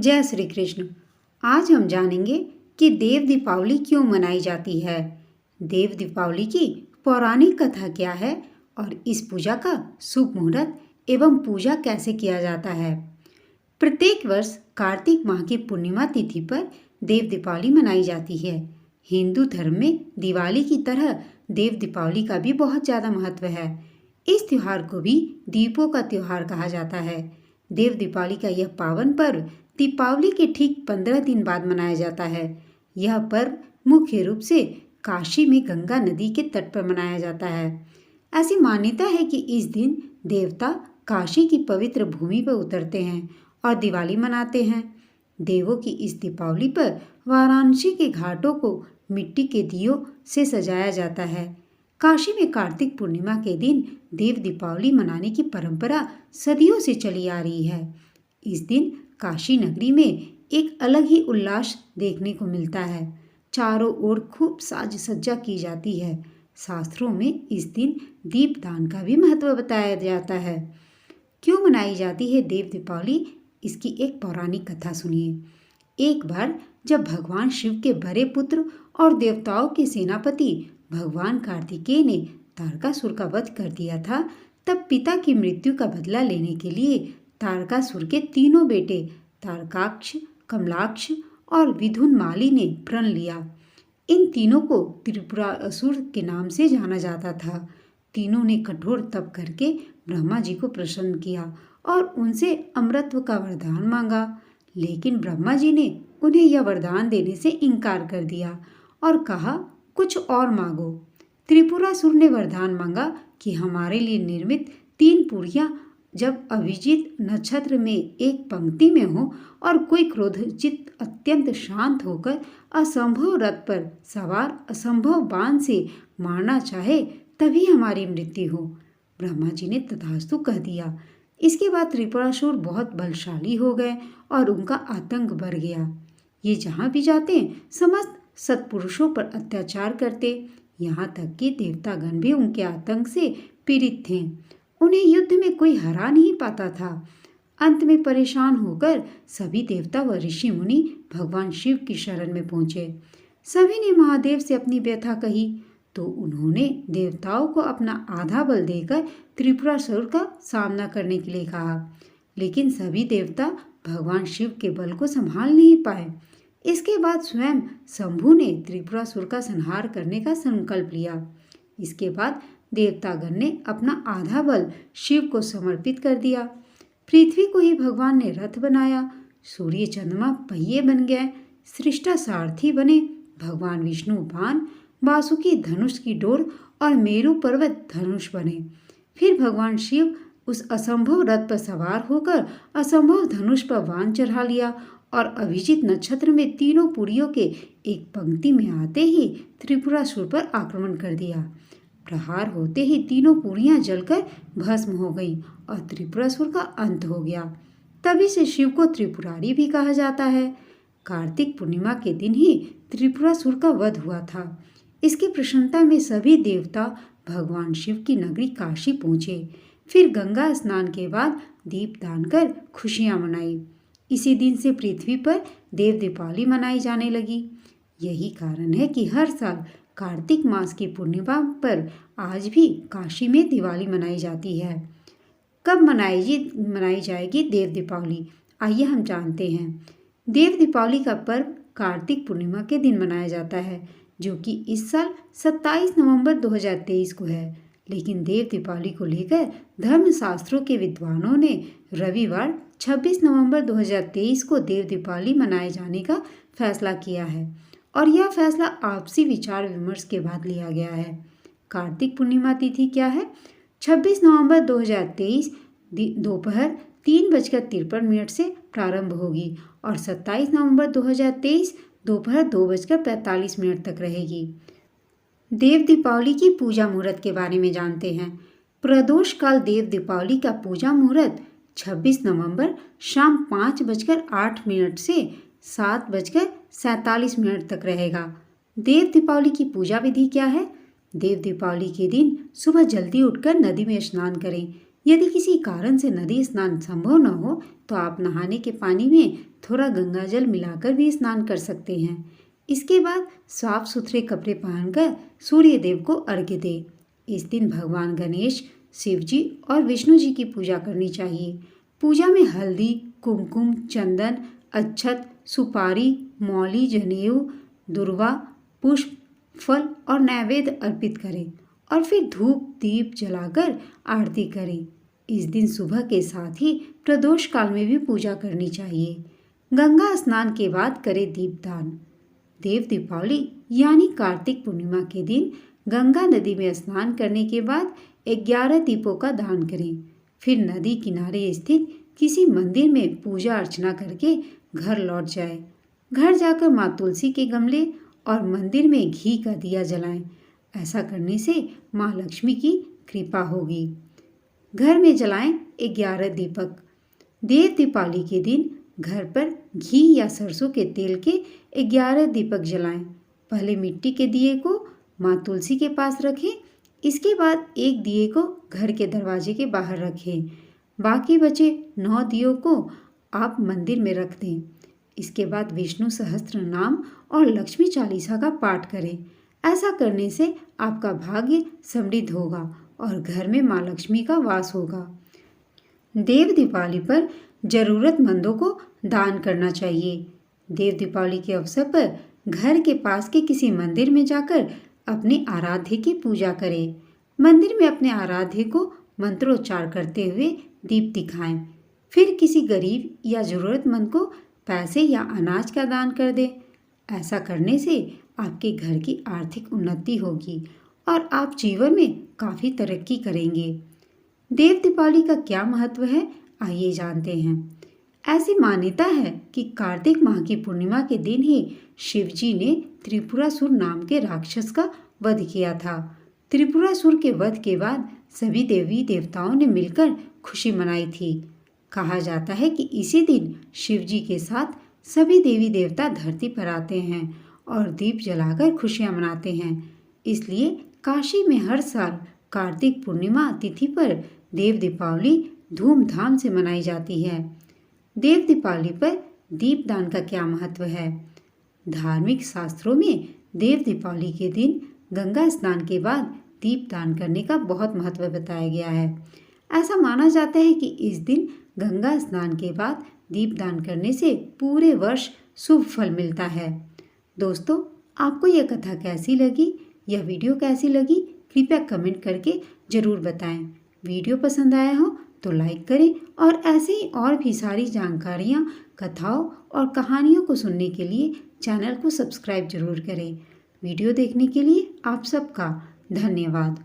जय श्री कृष्ण। आज हम जानेंगे कि देव दीपावली क्यों मनाई जाती है। देव दीपावली की पौराणिक कथा क्या है और इस पूजा का शुभ मुहूर्त एवं पूजा कैसे किया जाता है। प्रत्येक वर्ष कार्तिक माह की पूर्णिमा तिथि पर देव दीपावली मनाई जाती है। हिंदू धर्म में दिवाली की तरह देव दीपावली का भी बहुत ज़्यादा महत्व है। इस त्योहार को भी दीपों का त्योहार कहा जाता है। देव दीपावली का यह पावन पर्व दीपावली के ठीक 15 दिन बाद मनाया जाता है। यह पर्व मुख्य रूप से काशी में गंगा नदी के तट पर मनाया जाता है। ऐसी मान्यता है कि इस दिन देवता काशी की पवित्र भूमि पर उतरते हैं और दिवाली मनाते हैं। देवों की इस दीपावली पर वाराणसी के घाटों को मिट्टी के दियों से सजाया जाता है। काशी में कार्तिक पूर्णिमा के दिन देव दीपावली मनाने की परंपरा सदियों से चली आ रही है। इस दिन काशी नगरी में एक अलग ही उल्लास देखने को मिलता है। चारों ओर खूब साज सज्जा की जाती है। शास्त्रों में इस दिन दीपदान का भी महत्व बताया जाता है। क्यों मनाई जाती है देव दीपावली, इसकी एक पौराणिक कथा सुनिए। एक बार जब भगवान शिव के बड़े पुत्र और देवताओं के सेनापति भगवान कार्तिकेय ने तारकासुर का वध कर दिया था, तब पिता की मृत्यु का बदला लेने के लिए तारकासुर के तीनों बेटे तारकाक्ष, कमलाक्ष और विधुनमाली ने प्रण लिया। इन तीनों को त्रिपुरासुर के नाम से जाना जाता था। तीनों ने कठोर तप करके ब्रह्मा जी को प्रसन्न किया और उनसे अमरत्व का वरदान मांगा, लेकिन ब्रह्मा जी ने उन्हें यह वरदान देने से इनकार कर दिया और कहा, कुछ और मांगो। त्रिपुरासुर ने वरदान मांगा कि हमारे लिए निर्मित 3 पुड़ियां जब अभिजीत नक्षत्र में एक पंक्ति में हो और कोई क्रोधचित अत्यंत शांत होकर असंभव रथ पर सवार असंभव बाण से मारना चाहे, तभी हमारी मृत्यु हो। ब्रह्मा जी ने तथास्तु कह दिया। इसके बाद त्रिपुरासुर बहुत बलशाली हो गए और उनका आतंक बढ़ गया। ये जहाँ भी जाते समस्त सत्पुरुषों पर अत्याचार करते, यहाँ तक कि देवतागण भी उनके आतंक से पीड़ित थे। उन्हें युद्ध में कोई हरा नहीं पाता था। अंत में परेशान होकर सभी देवता व ऋषि मुनि भगवान शिव की शरण में पहुंचे। सभी ने महादेव से अपनी व्यथा कही तो उन्होंने देवताओं को अपना आधा बल देकर त्रिपुरासुर का सामना करने के लिए कहा, लेकिन सभी देवता भगवान शिव के बल को संभाल नहीं पाए। इसके बाद स्वयं शंभु ने त्रिपुरासुर का संहार करने का संकल्प लिया। इसके बाद देवतागण ने अपना आधा बल शिव को समर्पित कर दिया। पृथ्वी को ही भगवान ने रथ बनाया, सूर्य चंद्रमा पहिए बन गए, सृष्टा सारथी बने, भगवान विष्णु बाण, वासुकी धनुष की डोर और मेरु पर्वत धनुष बने। फिर भगवान शिव उस असंभव रथ पर सवार होकर असंभव धनुष पर बाण चढ़ा लिया और अभिजीत नक्षत्र में तीनों पुड़ियों के एक पंक्ति में आते ही त्रिपुरासुर पर आक्रमण कर दिया। प्रहार होते ही तीनों पुड़ियां जलकर भस्म हो गई और त्रिपुरासुर का अंत हो गया। तभी से शिव को त्रिपुरारी भी कहा जाता है। कार्तिक पूर्णिमा के दिन ही त्रिपुरासुर का वध हुआ था। इसकी प्रसन्नता में सभी देवता भगवान शिव की नगरी काशी पहुँचे। फिर गंगा स्नान के बाद दीपदान कर खुशियाँ मनाई। इसी दिन से पृथ्वी पर देव दीपावली मनाई जाने लगी। यही कारण है कि हर साल कार्तिक मास की पूर्णिमा पर आज भी काशी में दिवाली मनाई जाती है। कब मनाई जाएगी देव दीपावली, आइए हम जानते हैं। देव दीपावली का पर्व कार्तिक पूर्णिमा के दिन मनाया जाता है, जो कि इस साल 27 नवंबर 2023 को है। लेकिन देव दीपावली को लेकर धर्मशास्त्रों के विद्वानों ने रविवार 26 नवंबर 2023 को देव दीपावली मनाए जाने का फैसला किया है और यह फैसला आपसी विचार विमर्श के बाद लिया गया है। कार्तिक पूर्णिमा तिथि क्या है? 26 नवंबर 2023 दोपहर 3:53 से प्रारंभ होगी और 27 नवंबर 2023 दोपहर 2:45 तक रहेगी। देव दीपावली की पूजा मुहूर्त के बारे में जानते हैं। प्रदोष काल देव दीपावली का पूजा मुहूर्त 26 नवंबर शाम 5:08 से 7:47 तक रहेगा। देव दीपावली की पूजा विधि क्या है? देव दीपावली के दिन सुबह जल्दी उठकर नदी में स्नान करें। यदि किसी कारण से नदी स्नान संभव न हो तो आप नहाने के पानी में थोड़ा गंगा जल मिलाकर भी स्नान कर सकते हैं। इसके बाद साफ सुथरे कपड़े पहनकर सूर्य देव को अर्घ्य दें। इस दिन भगवान गणेश, शिव जी और विष्णु जी की पूजा करनी चाहिए। पूजा में हल्दी, कुमकुम, चंदन, अक्षत, सुपारी, मौली, जनेऊ, दुर्वा, पुष्प, फल और नैवेद्य अर्पित करें और फिर धूप दीप जलाकर आरती करें। इस दिन सुबह के साथ ही प्रदोष काल में भी पूजा करनी चाहिए। गंगा स्नान के बाद करें दीपदान। देव दीपावली यानी कार्तिक पूर्णिमा के दिन गंगा नदी में स्नान करने के बाद 11 दीपों का दान करें। फिर नदी किनारे स्थित किसी मंदिर में पूजा अर्चना करके घर लौट जाए। घर जाकर माँ तुलसी के गमले और मंदिर में घी का दिया जलाएं। ऐसा करने से माँ लक्ष्मी की कृपा होगी। घर में जलाएं 11 दीपक। देव दीपावली के दिन घर पर घी या सरसों के तेल के 11 दीपक जलाएं। पहले मिट्टी के दिए को माँ तुलसी के पास रखें। इसके बाद एक दिए को घर के दरवाजे के बाहर रखें। बाकी बचे 9 दियों को आप मंदिर में रख दें। इसके बाद विष्णु सहस्त्र नाम और लक्ष्मी चालीसा का पाठ करें। ऐसा करने से आपका भाग्य समृद्ध होगा और घर में माँ लक्ष्मी का वास होगा। देव दीपावली पर जरूरतमंदों को दान करना चाहिए। देव दीपावली के अवसर पर घर के पास के किसी मंदिर में जाकर अपने आराध्य की पूजा करें। मंदिर में अपने आराध्य को मंत्रोच्चार करते हुए दीप दिखाएं। फिर किसी गरीब या जरूरतमंद को पैसे या अनाज का दान कर दें। ऐसा करने से आपके घर की आर्थिक उन्नति होगी और आप जीवन में काफ़ी तरक्की करेंगे। देव दीपावली का क्या महत्व है, आइए जानते हैं। ऐसी मान्यता है कि कार्तिक माह की पूर्णिमा के दिन ही शिव जी ने त्रिपुरासुर नाम के राक्षस का वध किया था। त्रिपुरासुर के वध के बाद सभी देवी देवताओं ने मिलकर खुशी मनाई थी। कहा जाता है कि इसी दिन शिव जी के साथ सभी देवी देवता धरती पर आते हैं और दीप जलाकर खुशियां मनाते हैं। इसलिए काशी में हर साल कार्तिक पूर्णिमा तिथि पर देव दीपावली धूमधाम से मनाई जाती है। देव दीपावली पर दीपदान का क्या महत्व है? धार्मिक शास्त्रों में देव दीपावली के दिन गंगा स्नान के बाद दीपदान करने का बहुत महत्व बताया गया है। ऐसा माना जाता है कि इस दिन गंगा स्नान के बाद दीपदान करने से पूरे वर्ष शुभ फल मिलता है। दोस्तों, आपको यह कथा कैसी लगी, यह वीडियो कैसी लगी, कृपया कमेंट करके ज़रूर बताएं। वीडियो पसंद आया हो तो लाइक करें और ऐसे ही और भी सारी जानकारियाँ, कथाओं और कहानियों को सुनने के लिए चैनल को सब्सक्राइब जरूर करें। वीडियो देखने के लिए आप सबका धन्यवाद।